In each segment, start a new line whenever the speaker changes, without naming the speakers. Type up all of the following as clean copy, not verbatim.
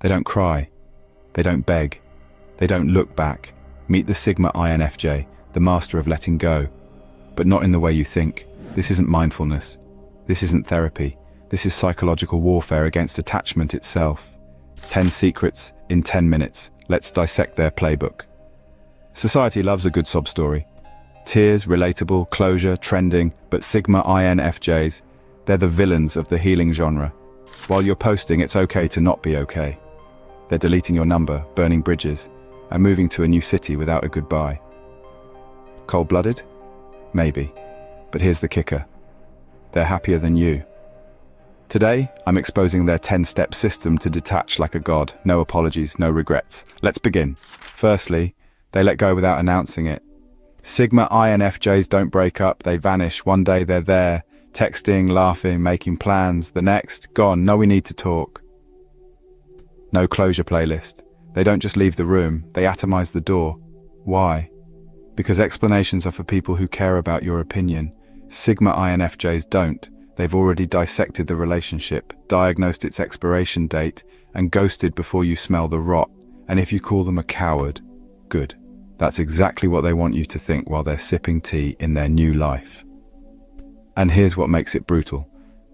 They don't cry. They don't beg. They don't look back. Meet the Sigma INFJ, the master of letting go. But not in the way you think. This isn't mindfulness. This isn't therapy. This is psychological warfare against attachment itself. 10 secrets in 10 minutes. Let's dissect their playbook. Society loves a good sob story. Tears, relatable, closure, trending, but Sigma INFJs, they're the villains of the healing genre. While you're posting, it's okay to not be okay. They're deleting your number, burning bridges, and moving to a new city without a goodbye. Cold-blooded? Maybe. But here's the kicker. They're happier than you. Today, I'm exposing their 10-step system to detach like a god. No apologies, no regrets. Let's begin. Firstly, they let go without announcing it. Sigma INFJs don't break up, they vanish. One day they're there, texting, laughing, making plans. The next, gone, no, we need to talk. No closure playlist. They don't just leave the room, they atomize the door. Why? Because explanations are for people who care about your opinion. Sigma INFJs don't. They've already dissected the relationship, diagnosed its expiration date, and ghosted before you smell the rot. And if you call them a coward, good. That's exactly what they want you to think while they're sipping tea in their new life. And here's what makes it brutal.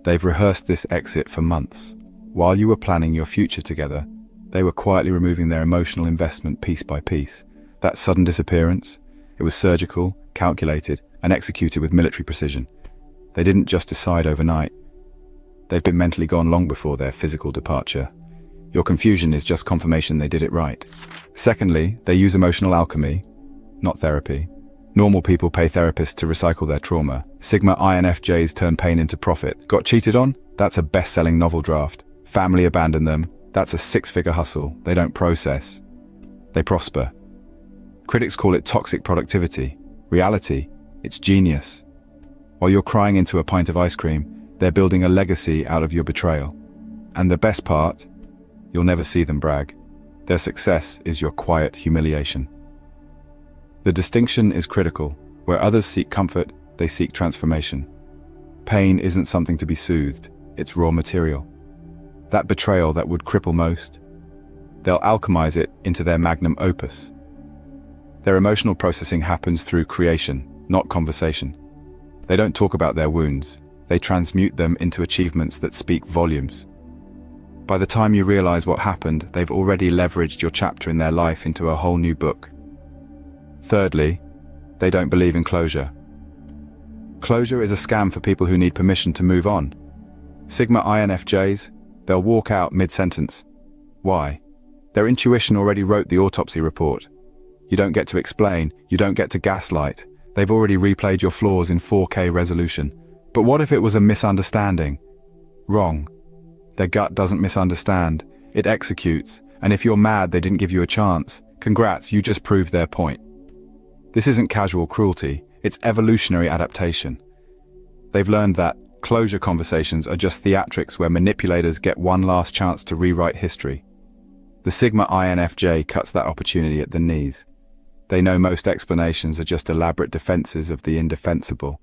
They've rehearsed this exit for months. While you were planning your future together, they were quietly removing their emotional investment piece by piece. That sudden disappearance, it was surgical, calculated, and executed with military precision. They didn't just decide overnight. They've been mentally gone long before their physical departure. Your confusion is just confirmation they did it right. Secondly, they use emotional alchemy, not therapy. Normal people pay therapists to recycle their trauma. Sigma INFJs turn pain into profit. Got cheated on? That's a best-selling novel draft. Family abandoned them? That's a 6-figure hustle. They don't process. They prosper. Critics call it toxic productivity. Reality, it's genius. While you're crying into a pint of ice cream, they're building a legacy out of your betrayal. And the best part, you'll never see them brag. Their success is your quiet humiliation. The distinction is critical. Where others seek comfort, they seek transformation. Pain isn't something to be soothed, it's raw material. That betrayal that would cripple most, they'll alchemize it into their magnum opus. Their emotional processing happens through creation, not conversation. They don't talk about their wounds, they transmute them into achievements that speak volumes. By the time you realize what happened, they've already leveraged your chapter in their life into a whole new book. Thirdly, they don't believe in closure. Closure is a scam for people who need permission to move on. Sigma INFJs, they'll walk out mid-sentence. Why? Their intuition already wrote the autopsy report. You don't get to explain, you don't get to gaslight. They've already replayed your flaws in 4K resolution. But what if it was a misunderstanding? Wrong. Their gut doesn't misunderstand, it executes, and if you're mad they didn't give you a chance, congrats, you just proved their point. This isn't casual cruelty, it's evolutionary adaptation. They've learned that closure conversations are just theatrics where manipulators get one last chance to rewrite history. The Sigma INFJ cuts that opportunity at the knees. They know most explanations are just elaborate defenses of the indefensible.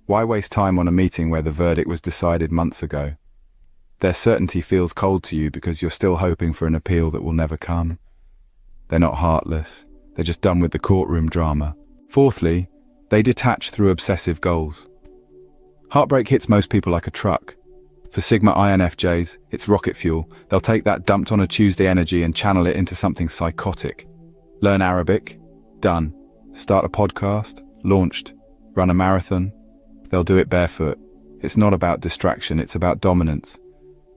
Why waste time on a meeting where the verdict was decided months ago? Their certainty feels cold to you because you're still hoping for an appeal that will never come. They're not heartless, they're just done with the courtroom drama. Fourthly, they detach through obsessive goals. Heartbreak hits most people like a truck. For Sigma INFJs, it's rocket fuel. They'll take that dumped on a Tuesday energy and channel it into something psychotic. Learn Arabic? Done. Start a podcast? Launched. Run a marathon? They'll do it barefoot. It's not about distraction, it's about dominance.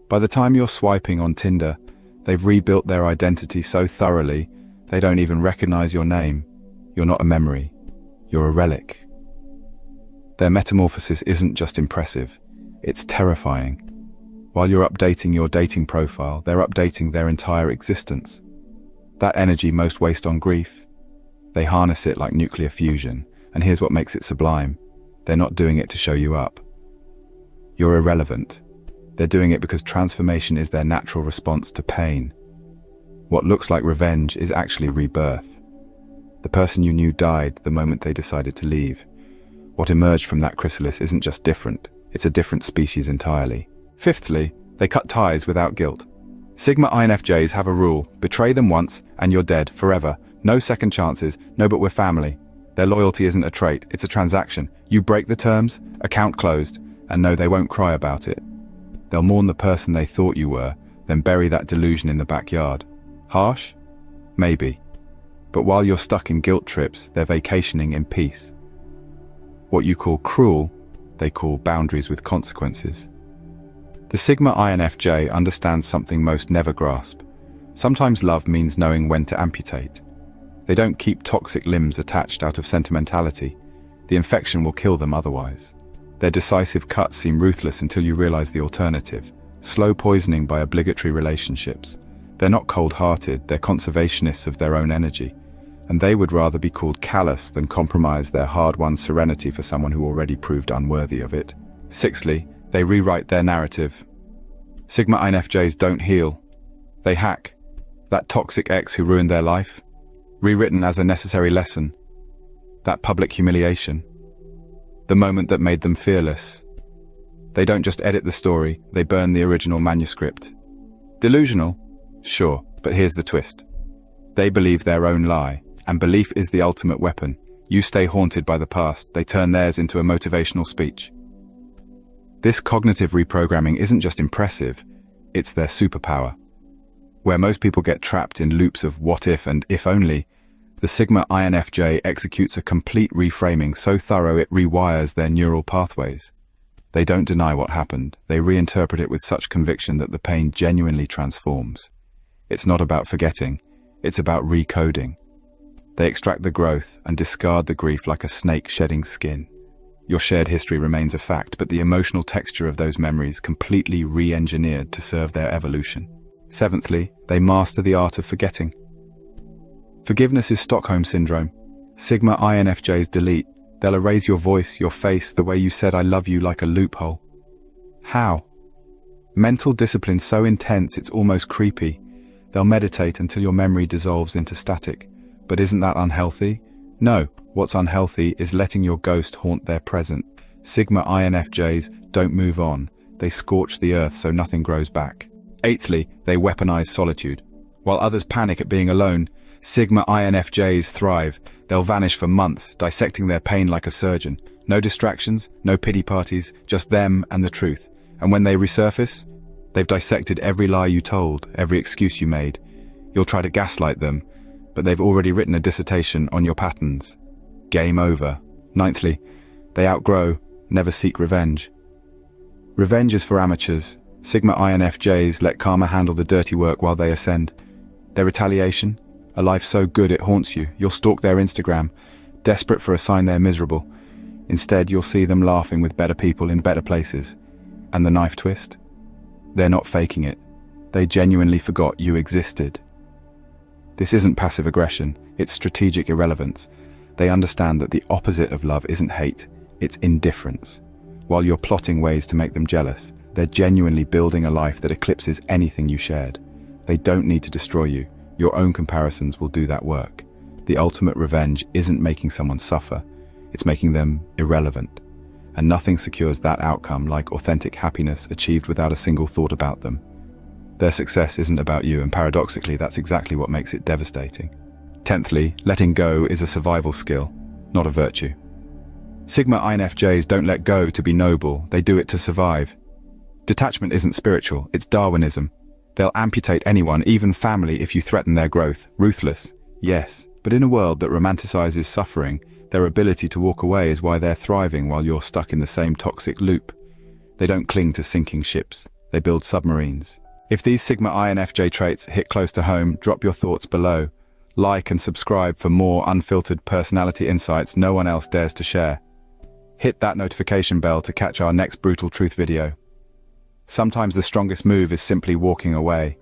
By the time you're swiping on Tinder, they've rebuilt their identity so thoroughly, they don't even recognize your name. You're not a memory. You're a relic. Their metamorphosis isn't just impressive, it's terrifying. While you're updating your dating profile, they're updating their entire existence. That energy most waste on grief. They harness it like nuclear fusion, and here's what makes it sublime. They're not doing it to show you up. You're irrelevant. They're doing it because transformation is their natural response to pain. What looks like revenge is actually rebirth. The person you knew died the moment they decided to leave. What emerged from that chrysalis isn't just different, it's a different species entirely. Fifthly, they cut ties without guilt. Sigma INFJs have a rule: betray them once and you're dead forever. No second chances, no but we're family. Their loyalty isn't a trait, it's a transaction. You break the terms, account closed, and no, they won't cry about it. They'll mourn the person they thought you were, then bury that delusion in the backyard. Harsh? Maybe. But while you're stuck in guilt trips, they're vacationing in peace. What you call cruel, they call boundaries with consequences. The Sigma INFJ understands something most never grasp. Sometimes love means knowing when to amputate. They don't keep toxic limbs attached out of sentimentality. The infection will kill them otherwise. Their decisive cuts seem ruthless until you realize the alternative: slow poisoning by obligatory relationships. They're not cold-hearted, they're conservationists of their own energy. And they would rather be called callous than compromise their hard-won serenity for someone who already proved unworthy of it. Sixthly, they rewrite their narrative. Sigma INFJs don't heal. They hack. That toxic ex who ruined their life, rewritten as a necessary lesson. That public humiliation. The moment that made them fearless. They don't just edit the story, they burn the original manuscript. Delusional? Sure, but here's the twist. They believe their own lie, and belief is the ultimate weapon. You stay haunted by the past, they turn theirs into a motivational speech. This cognitive reprogramming isn't just impressive, it's their superpower. Where most people get trapped in loops of what if and if only, the Sigma INFJ executes a complete reframing so thorough it rewires their neural pathways. They don't deny what happened, they reinterpret it with such conviction that the pain genuinely transforms. It's not about forgetting, it's about recoding. They extract the growth and discard the grief like a snake shedding skin. Your shared history remains a fact, but the emotional texture of those memories completely re-engineered to serve their evolution. Seventhly, they master the art of forgetting. Forgiveness is Stockholm Syndrome. Sigma INFJs delete. They'll erase your voice, your face, the way you said I love you like a loophole. How? Mental discipline so intense it's almost creepy. They'll meditate until your memory dissolves into static. But isn't that unhealthy? No, what's unhealthy is letting your ghost haunt their present. Sigma INFJs don't move on. They scorch the earth so nothing grows back. Eighthly, they weaponize solitude. While others panic at being alone, Sigma INFJs thrive. They'll vanish for months, dissecting their pain like a surgeon. No distractions, no pity parties, just them and the truth. And when they resurface, they've dissected every lie you told, every excuse you made. You'll try to gaslight them, but they've already written a dissertation on your patterns. Game over. Ninthly, they outgrow, never seek revenge. Revenge is for amateurs. Sigma INFJs let karma handle the dirty work while they ascend. Their retaliation? A life so good it haunts you. You'll stalk their Instagram, desperate for a sign they're miserable. Instead, you'll see them laughing with better people in better places. And the knife twist? They're not faking it. They genuinely forgot you existed. This isn't passive aggression, it's strategic irrelevance. They understand that the opposite of love isn't hate, it's indifference. While you're plotting ways to make them jealous, they're genuinely building a life that eclipses anything you shared. They don't need to destroy you. Your own comparisons will do that work. The ultimate revenge isn't making someone suffer, it's making them irrelevant. And nothing secures that outcome like authentic happiness achieved without a single thought about them. Their success isn't about you, and paradoxically, that's exactly what makes it devastating. Tenthly, letting go is a survival skill, not a virtue. Sigma INFJs don't let go to be noble, they do it to survive. Detachment isn't spiritual, it's Darwinism. They'll amputate anyone, even family, if you threaten their growth. Ruthless, yes, but in a world that romanticizes suffering, their ability to walk away is why they're thriving while you're stuck in the same toxic loop. They don't cling to sinking ships, they build submarines. If these Sigma INFJ traits hit close to home, drop your thoughts below. Like and subscribe for more unfiltered personality insights no one else dares to share. Hit that notification bell to catch our next brutal truth video. Sometimes the strongest move is simply walking away.